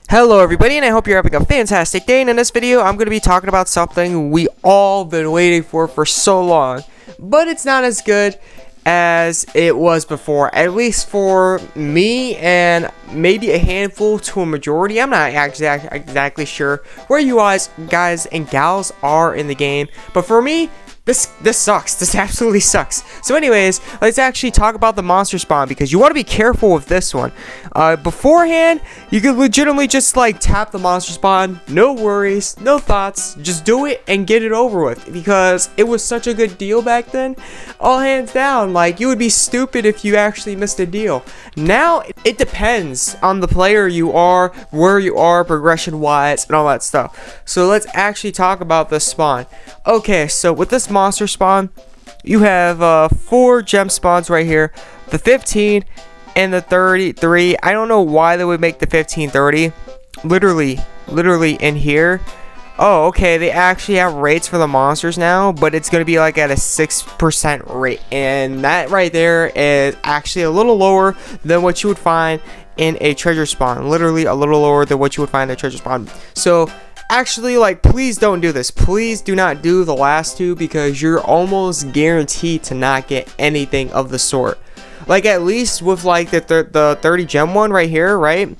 Hello everybody, and I hope you're having a fantastic day, and in this video I'm going to be talking about something we all been waiting for so long, but it's not as good as it was before, at least for me and maybe a handful to a majority. I'm not exactly sure where you guys and gals are in the game, but for me, this sucks. This absolutely sucks. So anyways, let's actually talk about the monster spawn, because you want to be careful with this one. Beforehand, you could legitimately just like tap the monster spawn, no worries, no thoughts, just do it and get it over with, because it was such a good deal back then. All hands down, like, you would be stupid if you actually missed a deal. Now it depends on the player you are, where you are progression wise, and all that stuff. So let's actually talk about this spawn. Okay, so with this monster spawn, you have 4 gem spawns right here, the 15 and the 33. I don't know why they would make the 15 30 literally in here. Oh, okay, they actually have rates for the monsters now, but it's going to be like at a 6% rate, and that right there is actually a little lower than what you would find in a treasure spawn. Literally a little lower than what you would find in a treasure spawn. So actually, like, please don't do this. Please do not do the last two, because you're almost guaranteed to not get anything of the sort. Like, at least with like the 30 gem one right here, right?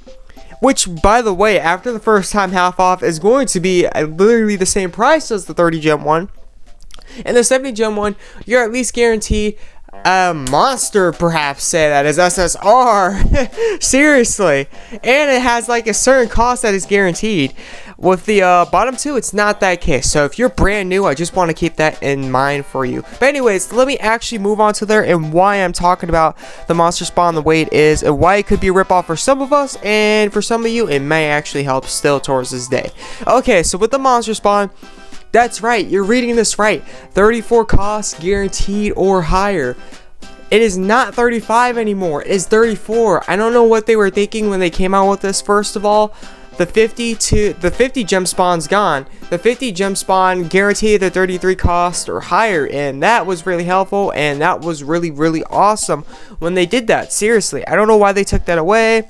Which, by the way, after the first time half off is going to be literally the same price as the 30 gem one. And the 70 gem one, you're at least guaranteed a monster, perhaps say that is SSR. Seriously. And it has like a certain cost that is guaranteed. With the bottom two, it's not that case. So if you're brand new, I just want to keep that in mind for you. But anyways, let me actually move on to there and why I'm talking about the monster spawn the way it is, and why it could be a ripoff for some of us, and for some of you it may actually help still towards this day. Okay, so with the monster spawn, that's right, you're reading this right. 34 costs guaranteed or higher. It is not 35 anymore. It is 34. I don't know what they were thinking when they came out with this. First of all, the 50 gem spawn's gone. The 50 gem spawn guaranteed the 33 cost or higher, and that was really helpful, and that was really awesome when they did that. Seriously, I don't know why they took that away.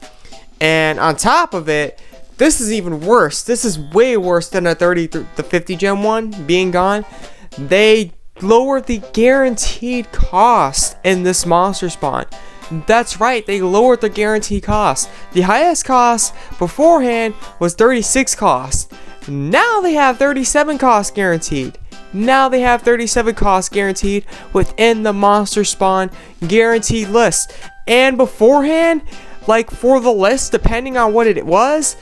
And on top of it, this is even worse. This is way worse than the 50 gem one being gone. They lowered the guaranteed cost in this monster spawn. That's right, they lowered the guaranteed cost. The highest cost beforehand was 36 cost. Now they have 37 cost guaranteed. Now they have 37 cost guaranteed within the monster spawn guaranteed list. And beforehand, like for the list, depending on what it was,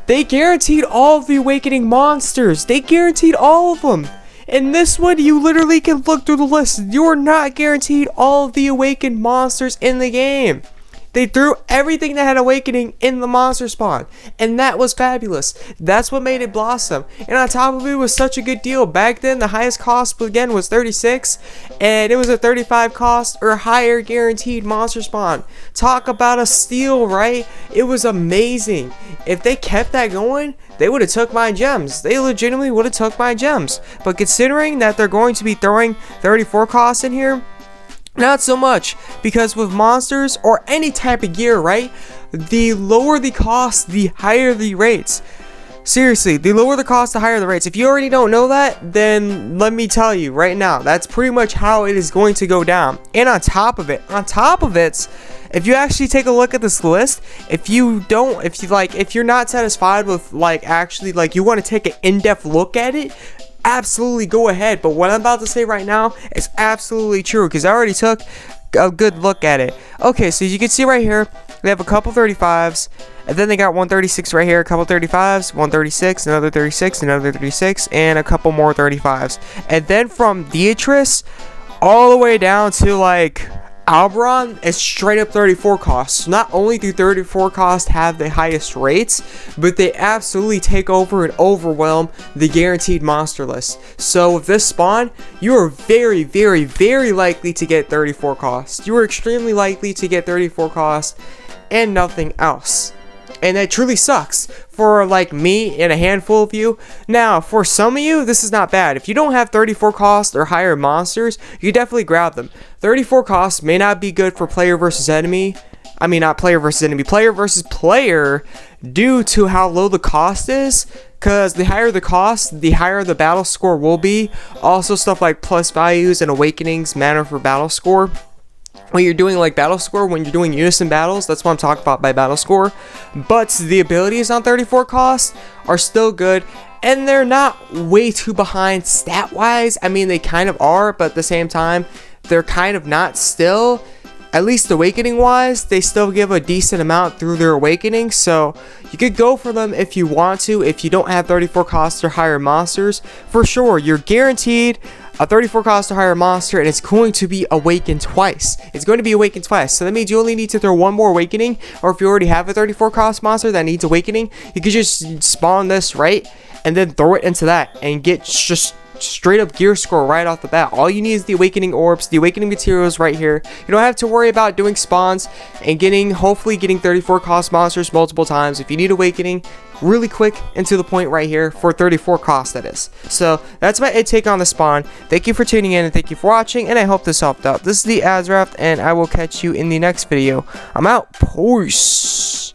they guaranteed all of the awakening monsters. They guaranteed all of them. In this one, you literally can look through the list. You are not guaranteed all of the awakened monsters in the game. They threw everything that had awakening in the monster spawn, and that was fabulous. That's what made it blossom. And on top of it, was such a good deal. Back then, the highest cost again was 36, and it was a 35 cost or higher guaranteed monster spawn. Talk about a steal, right? It was amazing. If they kept that going, they would have took my gems. They legitimately would have took my gems. But considering that they're going to be throwing 34 costs in here, not so much, because with monsters or any type of gear, right, the lower the cost, the higher the rates. Seriously, the lower the cost, the higher the rates. If you already don't know that, then let me tell you right now, that's pretty much how it is going to go down. And on top of it, if you actually take a look at this list, if you're not satisfied with you want to take an in-depth look at it, absolutely go ahead. But what I'm about to say right now is absolutely true, because I already took a good look at it. Okay, so you can see right here, they have a couple 35s, and then they got 136 right here, a couple 35s, 136, another 36, another 36, and a couple more 35s. And then from Beatrice all the way down to like Alberon, is straight up 34 costs. Not only do 34 costs have the highest rates, but they absolutely take over and overwhelm the guaranteed monster list. So with this spawn, you are very likely to get 34 costs. You are extremely likely to get 34 costs and nothing else. And that truly sucks for like me and a handful of you. Now, for some of you, this is not bad. If you don't have 34 cost or higher monsters, you definitely grab them. 34 costs may not be good for player versus enemy. I mean, not player versus enemy, player versus player, due to how low the cost is. Because the higher the cost, the higher the battle score will be. Also, stuff like plus values and awakenings matter for battle score. When you're doing like battle score, when you're doing Unison battles, that's what I'm talking about by battle score. But the abilities on 34 cost are still good, and they're not way too behind stat wise. I mean, they kind of are, but at the same time, they're kind of not still. At least awakening wise, they still give a decent amount through their awakening, so you could go for them if you want to. If you don't have 34 cost or higher monsters, for sure, you're guaranteed a 34 cost or higher monster, and it's going to be awakened twice. It's going to be awakened twice, so that means you only need to throw one more awakening, or if you already have a 34 cost monster that needs awakening, you could just spawn this, right, and then throw it into that, and get just straight up gear score right off the bat. All you need is the awakening orbs, the awakening materials right here. You don't have to worry about doing spawns and hopefully getting 34 cost monsters multiple times. If you need awakening, really quick and to the point right here for 34 cost, that is. So that's my take on the spawn. Thank you for tuning in and thank you for watching, and I hope this helped out. This is the AzureWrath, and I will catch you in the next video. I'm out. Peace.